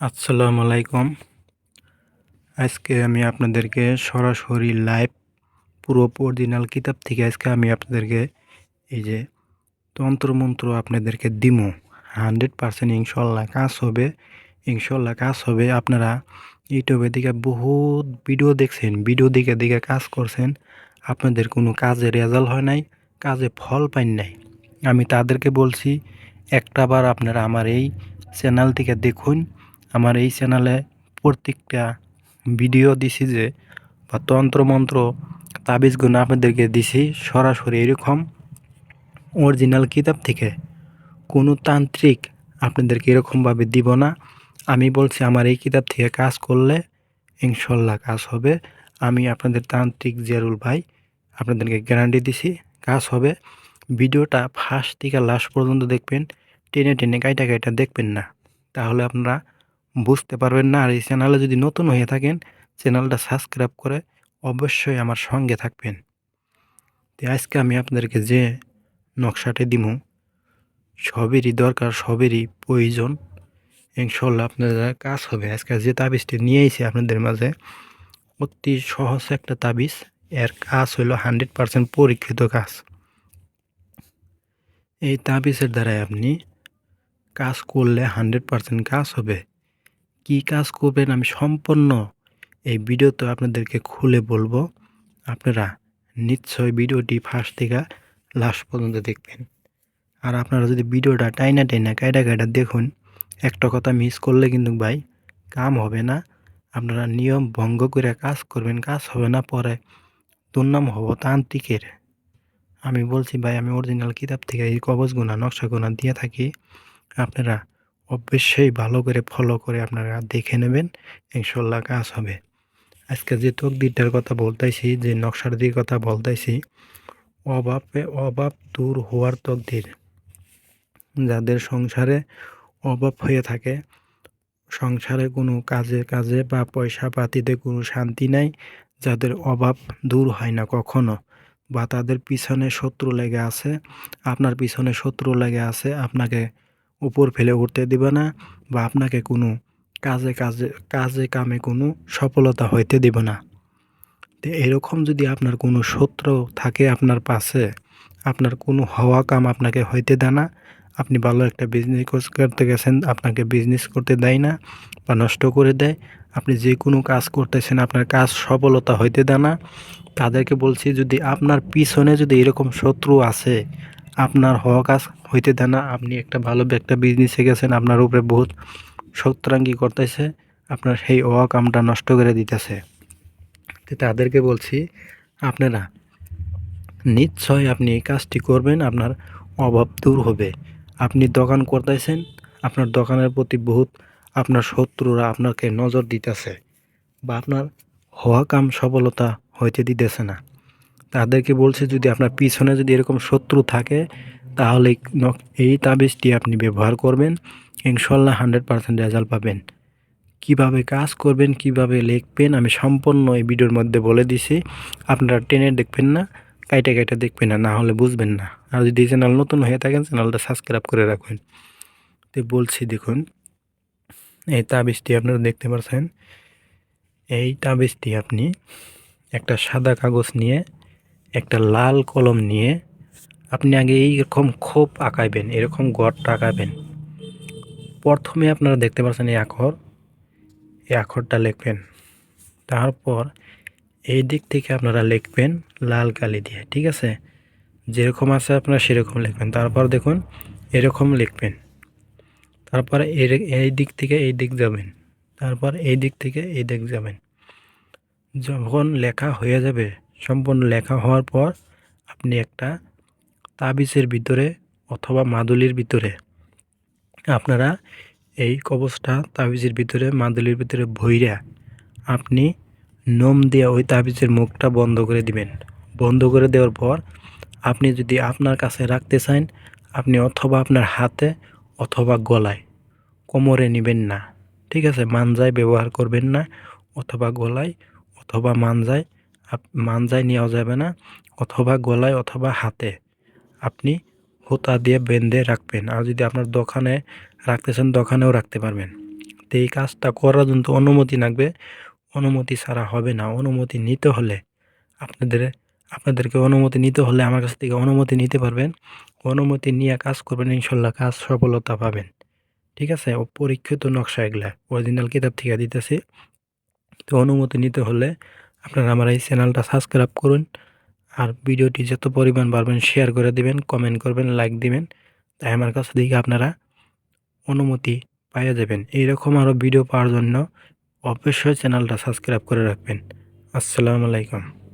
আসসালামু আলাইকুম। আজকে আমি আপনাদেরকে সরাসরি লাইভ পুরো অরিজিনাল কিতাব থেকে আজকে আমি আপনাদেরকে এই যে তন্ত্রমন্ত্র আপনাদেরকে দিমু। 100% ইনশাল্লাহ কাজ হবে। ইনশাল্লাহ কাজ হবে। আপনারা ইউটিউবে দিকে বহুত ভিডিও দেখছেন, ভিডিও দিকে দিকে কাজ করছেন। আপনাদের কোনো কাজে রেজাল্ট হয় নাই, কাজে ফল পান নাই। আমি তাদেরকে বলছি একটাবার আপনারা আমার এই চ্যানেল থেকে দেখুন। আমার এই চ্যানেলে প্রত্যেকটা ভিডিও দিছি যে বা তন্ত্রমন্ত্র তাবিজগুলো আপনাদেরকে দিছি সরাসরি এরকম অরিজিনাল কিতাব থেকে। কোনো তান্ত্রিক আপনাদেরকে এরকমভাবে দিব না। আমি বলছি আমার এই কিতাব থেকে কাজ করলে ইনশাল্লাহ কাজ হবে। আমি আপনাদের তান্ত্রিক জিয়ারুল ভাই আপনাদেরকে গ্যারান্টি দিছি কাজ হবে। ভিডিওটা ফার্স্ট থেকে লাস্ট পর্যন্ত দেখবেন, টেনে টেনে কাইটা কাইটা দেখবেন না, তাহলে আপনারা বুঝতে পারবেন না। আর এই চ্যানেলে যদি নতুন হয়ে থাকেন চ্যানেলটা সাবস্ক্রাইব করে অবশ্যই আমার সঙ্গে থাকবেন। তো আজকে আমি আপনাদেরকে যে নকশাটি দিমু সবেরই দরকার, সবেরই প্রয়োজন। ইনশাল্লাহ আপনাদের কাজ হবে। আজকে যে তাবিজটি নিয়ে এসেছি আপনাদের মাঝে অতি সহজ একটা তাবিজ। এর কাজ হলো 100% পরীক্ষিত কাজ। এই তাবিজের দ্বারাই আপনি কাজ করলে 100% কাজ হবে। কি কাজ করবেন আমি সম্পূর্ণ এই ভিডিওতে আপনাদেরকে খুলে বলবো। আপনারা নিশ্চয়ই ভিডিওটি ফার্স্ট থেকে লাস্ট পর্যন্ত দেখবেন। আর আপনারা যদি ভিডিওটা টাইনা টাইনা কায়দা কায়দা দেখুন, একটা কথা মিস করলে কিন্তু ভাই কাম হবে না। আপনারা নিয়ম ভঙ্গ করে কাজ করবেন, কাজ হবে না, পরে দুর্নাম হব তান্ত্রিকের। আমি বলছি ভাই আমি অরিজিনাল কিতাব থেকে এই কবজগুনা নকশাগুনা দিয়ে থাকি। আপনারা অবশ্যই ভালো করে ফলো করে আপনারা দেখে নেবেন, ইনশাল্লাহ কাজ হবে। আজকে যে তকদিরটার কথা বলতেছি, যে নকশাটির কথা বলতেছি, অভাব দূর হওয়ার তকদির। যাদের সংসারে অভাব হয়ে থাকে, সংসারে কোনো কাজে বা পয়সা পাতিতে কোনো শান্তি নাই, যাদের অভাব দূর হয় না কখনো, বা তাদের পিছনে শত্রু লেগে আছে, আপনার পিছনে শত্রু লেগে আছে, আপনাকে উপর ফেলে উঠতে দিবে না, বা আপনাকে কোনো কাজে কামে কোনো সফলতা হইতে দিবে না। তো এরকম যদি আপনার কোনো শত্রু থাকে আপনার পাশে, আপনার কোনো হওয়া কাম আপনাকে হইতে দেয় না, আপনি ভালো একটা বিজনেস করতে গেছেন, আপনাকে বিজনেস করতে দেয় না বা নষ্ট করে দেয়, আপনি যে কোনো কাজ করতেছেন আপনার কাজ সফলতা হইতে দেয় না, তাদেরকে বলছি যদি আপনার পিছনে যদি এরকম শত্রু আছে, আপনার হওয়া কাজ হইতে দেয় না, আপনি একটা ভালো একটা বিজনেসে গেছেন, আপনার উপরে বহুত শত্রাঙ্গি করতেছে, আপনার সেই হওয়া কামটা নষ্ট করে দিতেছে, তো তাদেরকে বলছি আপনারা নিশ্চয় আপনি এই কাজটি করবেন, আপনার অভাব দূর হবে। আপনি দোকান করতেছেন, আপনার দোকানের প্রতি বহুত আপনার শত্রুরা আপনাকে নজর দিতেছে, বা আপনার হওয়া কাম সফলতা হইতে দিতেছে না, তাদেরকে বলছে যদি আপনার পিছনে যদি এরকম শত্রু থাকে, তাহলে এই তাবিজটি আপনি ব্যবহার করবেন, ইনশাল্লাহ 100% রেজাল্ট পাবেন। কিভাবে কাজ করবেন, কিভাবে লিখবেন আমি সম্পূর্ণ এই ভিডিওর মধ্যে বলে দিছি। আপনারা টেনে দেখবেন না, কাইটা কাইটা দেখবেন না, না হলে বুঝবেন না। আর যদি চ্যানেল নতুন হয়ে থাকেন চ্যানেলটা সাবস্ক্রাইব করে রাখবেন। তো বলছি দেখুন, এই তাবিজটি আপনারা দেখতে পাচ্ছেন। এই তাবিজটি আপনি একটা সাদা কাগজ নিয়ে, একটা লাল কলম নিয়ে, আপনি আগে এইরকম খোপ আঁকাইবেন, এরকম গড়টা আঁকাবেন। প্রথমে আপনারা দেখতে পাচ্ছেন এই আখরটা লিখবেন। তারপর এই দিক থেকে আপনারা লিখবেন লাল কালি দিয়ে, ঠিক আছে? যেরকম আছে আপনারা সেরকম লিখবেন। তারপর দেখুন এরকম লিখবেন। তারপরে এই দিক থেকে এই দিক যাবেন, তারপর এই দিক থেকে এই দিক যাবেন। যখন লেখা হয়ে যাবে, সম্পূর্ণ লেখা হওয়ার পর আপনি একটা তাবিজের ভিতরে অথবা মাদুলির ভিতরে আপনারা এই কবজটা তাবিজের ভিতরে মাদুলির ভিতরে ভইরা আপনি নোম দিয়ে ওই তাবিজের মুখটা বন্ধ করে দিবেন। বন্ধ করে দেওয়ার পর আপনি যদি আপনার কাছে রাখতে চান, আপনি অথবা আপনার হাতে অথবা গলায়, কোমরে নেবেন না, ঠিক আছে? মানজায় ব্যবহার করবেন না, অথবা গলায় অথবা মানজায় নেওয়া যাবে না, অথবা গলায় অথবা হাতে আপনি হোতা দিয়ে বেঁধে রাখবেন। আর যদি আপনার দোকানে রাখতে চান দোকানেও রাখতে পারবেন। তো এই কাজটা করার জন্য তো অনুমতি লাগবে। অনুমতি ছাড়া হবে না। অনুমতি নিতে হলে আপনাদের আপনাদেরকে অনুমতি নিতে হলে আমার কাছ থেকে অনুমতি নিতে পারবেন। অনুমতি নিয়ে কাজ করবেন, ইনশাল্লাহ কাজ সফলতা পাবেন। ঠিক আছে? ও পরীক্ষিত নকশা এগুলা। অরিজিনাল কিতাব থেকে দিতেছি। তো অনুমতি নিতে হলে আপনারা আমার এই চ্যানেলটা সাবস্ক্রাইব করুন। আর ভিডিওটি যত পরিমাণ পারবেন শেয়ার করে দিবেন, কমেন্ট করবেন, লাইক দিবেন। তাই আমার কাছ থেকে আপনারা অনুমতি পাইয়া যাবেন। এইরকম আরও ভিডিও পাওয়ার জন্য অবশ্যই চ্যানেলটা সাবস্ক্রাইব করে রাখবেন। আসসালামু আলাইকুম।